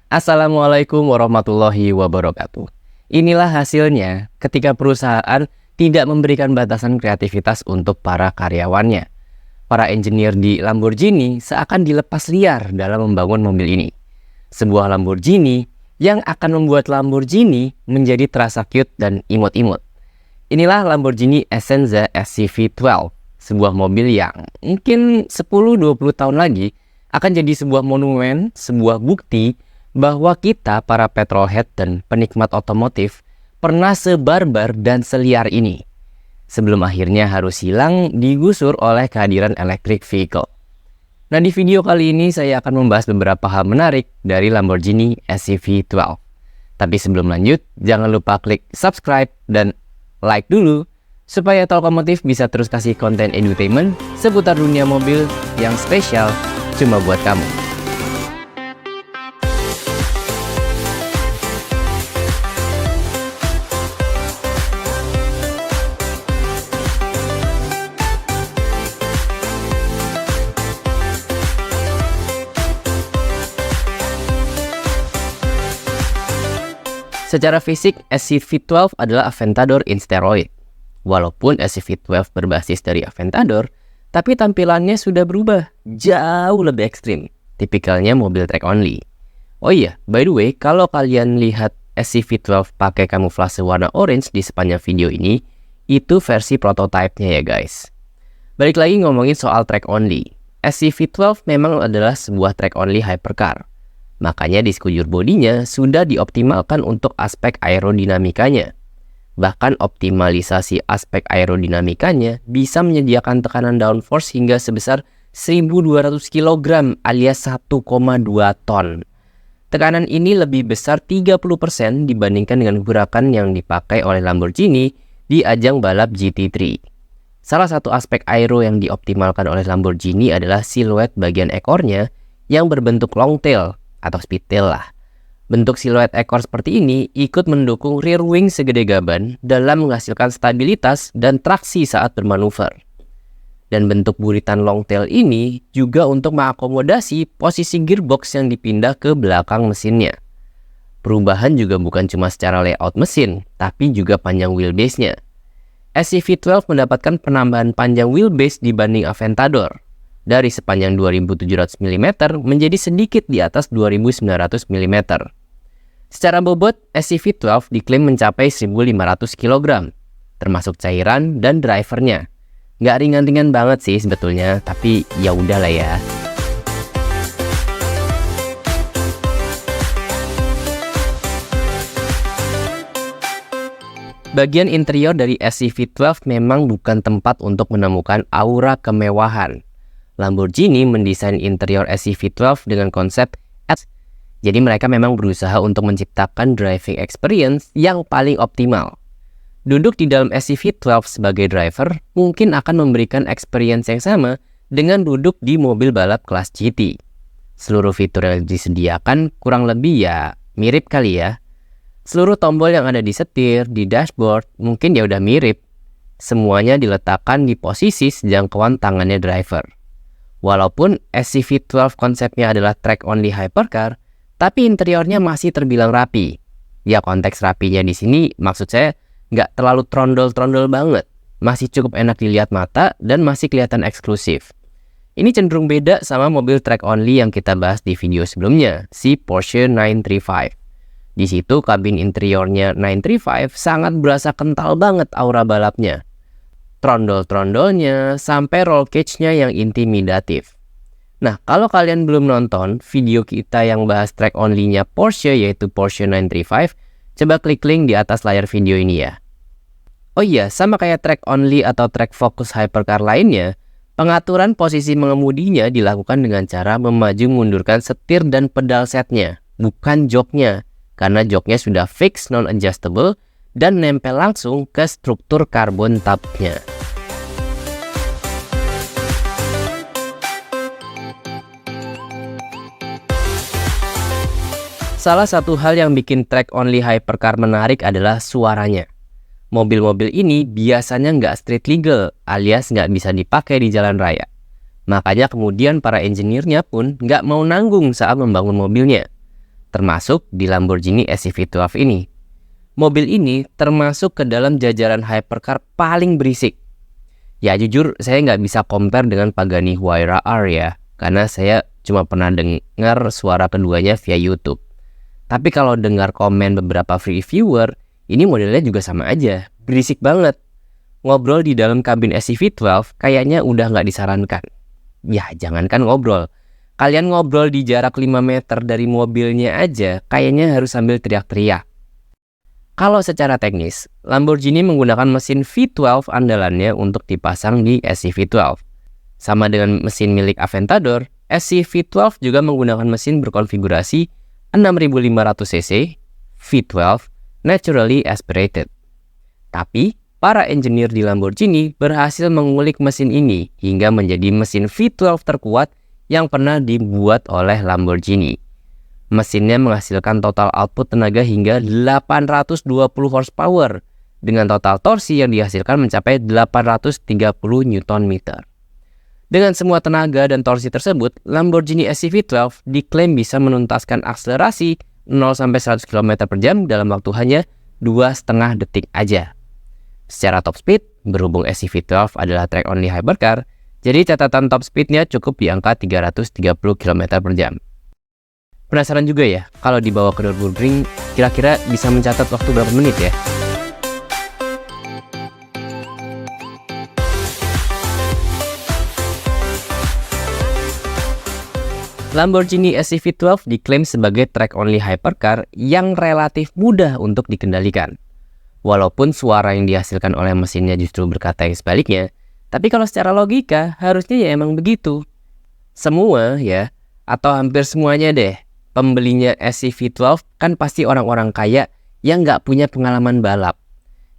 Assalamualaikum warahmatullahi wabarakatuh. Inilah hasilnya ketika perusahaan tidak memberikan batasan kreativitas untuk para karyawannya. Para engineer di Lamborghini seakan dilepas liar dalam membangun mobil ini. Sebuah Lamborghini yang akan membuat Lamborghini menjadi terasa cute dan imut-imut. Inilah Lamborghini Essenza SCV12, sebuah mobil yang mungkin 10-20 tahun lagi akan jadi sebuah monumen, sebuah bukti bahwa kita para petrolhead dan penikmat otomotif pernah sebarbar dan seliar ini. Sebelum akhirnya harus hilang digusur oleh kehadiran electric vehicle. Nah, di video kali ini saya akan membahas beberapa hal menarik dari Lamborghini SCV12. Tapi sebelum lanjut, jangan lupa klik subscribe dan like dulu supaya Talkomotif bisa terus kasih konten edutainment seputar dunia mobil yang spesial cuma buat kamu. Secara fisik, SCV12 adalah Aventador in steroid. Walaupun SCV12 berbasis dari Aventador, tapi tampilannya sudah berubah, jauh lebih ekstrim. Tipikalnya mobil track only. Oh iya, by the way, kalau kalian lihat SCV12 pakai kamuflase warna orange di sepanjang video ini, itu versi prototipenya ya guys. Balik lagi ngomongin soal track only. SCV12 memang adalah sebuah track only hypercar. Makanya di sekujur bodinya sudah dioptimalkan untuk aspek aerodinamikanya. Bahkan optimalisasi aspek aerodinamikanya bisa menyediakan tekanan downforce hingga sebesar 1.200 kg alias 1,2 ton. Tekanan ini lebih besar 30% dibandingkan dengan gerakan yang dipakai oleh Lamborghini di ajang balap GT3. Salah satu aspek aero yang dioptimalkan oleh Lamborghini adalah siluet bagian ekornya yang berbentuk long tail atau speedtail lah. Bentuk siluet ekor seperti ini ikut mendukung rear wing segede gaban dalam menghasilkan stabilitas dan traksi saat bermanuver. Dan bentuk buritan long tail ini juga untuk mengakomodasi posisi gearbox yang dipindah ke belakang mesinnya. Perubahan juga bukan cuma secara layout mesin, tapi juga panjang wheelbase-nya. SCV12 mendapatkan penambahan panjang wheelbase dibanding Aventador, dari sepanjang 2.700 mm menjadi sedikit di atas 2.900 mm. Secara bobot, SCV12 diklaim mencapai 1.500 kg, termasuk cairan dan drivernya. Nggak ringan-ringan banget sih sebetulnya, tapi ya udahlah ya. Bagian interior dari SCV12 memang bukan tempat untuk menemukan aura kemewahan. Lamborghini mendesain interior SCV12 dengan konsep S. Jadi mereka memang berusaha untuk menciptakan driving experience yang paling optimal. Duduk di dalam SCV12 sebagai driver mungkin akan memberikan experience yang sama dengan duduk di mobil balap kelas GT. Seluruh fitur yang disediakan kurang lebih ya mirip kali ya. Seluruh tombol yang ada di setir, di dashboard mungkin ya udah mirip. Semuanya diletakkan di posisi sejangkauan tangannya driver. Walaupun SCV12 konsepnya adalah track-only hypercar, tapi interiornya masih terbilang rapi. Ya konteks rapinya di sini maksud saya nggak terlalu trondol-trondol banget. Masih cukup enak dilihat mata dan masih kelihatan eksklusif. Ini cenderung beda sama mobil track-only yang kita bahas di video sebelumnya, si Porsche 935. Di situ kabin interiornya 935 sangat berasa kental banget aura balapnya. Trondol-trondolnya sampai roll cage-nya yang intimidatif. Nah, kalau kalian belum nonton video kita yang bahas track only-nya Porsche yaitu Porsche 935, coba klik link di atas layar video ini ya. Oh iya, sama kayak track only atau track focus hypercar lainnya, pengaturan posisi mengemudinya dilakukan dengan cara memaju mundurkan setir dan pedal setnya, bukan joknya, karena joknya sudah fix non-adjustable dan nempel langsung ke struktur karbon tabnya. Salah satu hal yang bikin track-only hypercar menarik adalah suaranya. Mobil-mobil ini biasanya nggak street legal, alias nggak bisa dipakai di jalan raya. Makanya kemudian para engineer-nya pun nggak mau nanggung saat membangun mobilnya. termasuk di Lamborghini SCV12 ini. Mobil ini termasuk ke dalam jajaran hypercar paling berisik. Ya jujur saya nggak bisa compare dengan Pagani Huayra R ya, karena saya cuma pernah dengar suara keduanya via YouTube. Tapi kalau dengar komen beberapa free reviewer, ini modelnya juga sama aja, berisik banget. Ngobrol di dalam kabin SCV12 kayaknya udah nggak disarankan. Ya jangankan ngobrol, kalian ngobrol di jarak 5 meter dari mobilnya aja kayaknya harus sambil teriak-teriak. Kalau secara teknis, Lamborghini menggunakan mesin V12 andalannya untuk dipasang di SCV12. Sama dengan mesin milik Aventador, SCV12 juga menggunakan mesin berkonfigurasi 6500cc V12 naturally aspirated. Tapi, para engineer di Lamborghini berhasil mengulik mesin ini hingga menjadi mesin V12 terkuat yang pernah dibuat oleh Lamborghini. Mesinnya menghasilkan total output tenaga hingga 820 horsepower dengan total torsi yang dihasilkan mencapai 830 Nm. Dengan semua tenaga dan torsi tersebut, Lamborghini SCV12 diklaim bisa menuntaskan akselerasi 0-100 km/jam dalam waktu hanya 2,5 detik aja. Secara top speed, berhubung SCV12 adalah track-only hypercar, jadi catatan top speednya cukup di angka 330 km/jam. Penasaran juga ya, kalau dibawa ke Nürburgring, kira-kira bisa mencatat waktu berapa menit ya? Lamborghini SCV12 diklaim sebagai track-only hypercar yang relatif mudah untuk dikendalikan. Walaupun suara yang dihasilkan oleh mesinnya justru berkata yang sebaliknya, tapi kalau secara logika, harusnya ya emang begitu. Semua ya, atau hampir semuanya deh, pembelinya SCV12 kan pasti orang-orang kaya yang nggak punya pengalaman balap.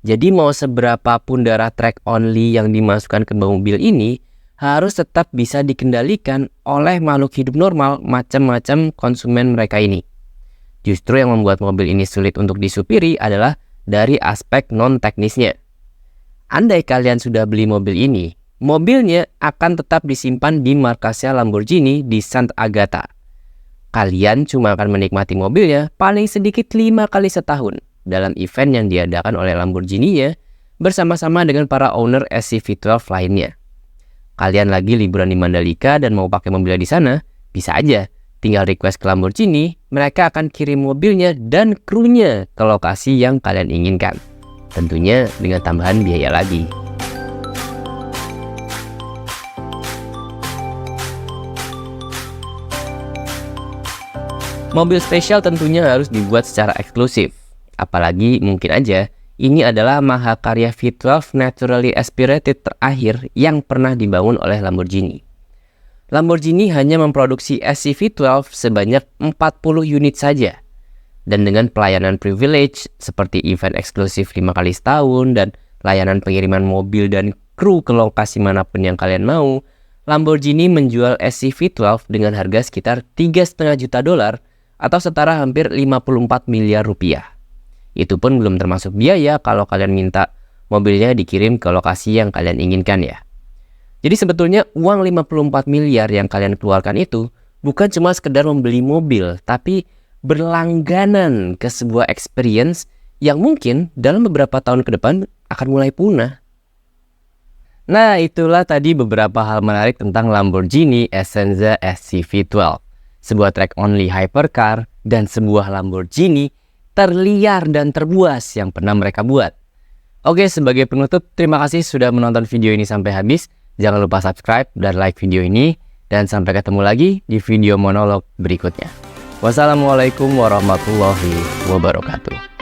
Jadi mau seberapa pun darah track only yang dimasukkan ke mobil ini harus tetap bisa dikendalikan oleh makhluk hidup normal macam-macam konsumen mereka ini. Justru yang membuat mobil ini sulit untuk disupiri adalah dari aspek non-teknisnya. Andai kalian sudah beli mobil ini, mobilnya akan tetap disimpan di markasnya Lamborghini di Sant'Agata. Kalian cuma akan menikmati mobilnya paling sedikit 5 kali setahun dalam event yang diadakan oleh Lamborghini-nya bersama-sama dengan para owner SCV12 lainnya. Kalian lagi liburan di Mandalika dan mau pakai mobilnya di sana, bisa aja tinggal request ke Lamborghini, mereka akan kirim mobilnya dan krunya ke lokasi yang kalian inginkan. Tentunya dengan tambahan biaya lagi. Mobil spesial tentunya harus dibuat secara eksklusif. Apalagi mungkin aja ini adalah mahakarya V12 naturally aspirated terakhir yang pernah dibangun oleh Lamborghini. Lamborghini hanya memproduksi SCV12 sebanyak 40 unit saja. Dan dengan pelayanan privilege seperti event eksklusif 5 kali setahun dan layanan pengiriman mobil dan kru ke lokasi manapun yang kalian mau, Lamborghini menjual SCV12 dengan harga sekitar $3,5 juta atau setara hampir 54 miliar rupiah. Itu pun belum termasuk biaya kalau kalian minta mobilnya dikirim ke lokasi yang kalian inginkan ya. Jadi sebetulnya uang 54 miliar yang kalian keluarkan itu bukan cuma sekedar membeli mobil, tapi berlangganan ke sebuah experience yang mungkin dalam beberapa tahun ke depan akan mulai punah. Nah, itulah tadi beberapa hal menarik tentang Lamborghini Essenza SCV12. Sebuah track-only hypercar dan sebuah Lamborghini terliar dan terbuas yang pernah mereka buat. Oke, sebagai penutup, terima kasih sudah menonton video ini sampai habis. Jangan lupa subscribe dan like video ini. Dan sampai ketemu lagi di video monolog berikutnya. Wassalamualaikum warahmatullahi wabarakatuh.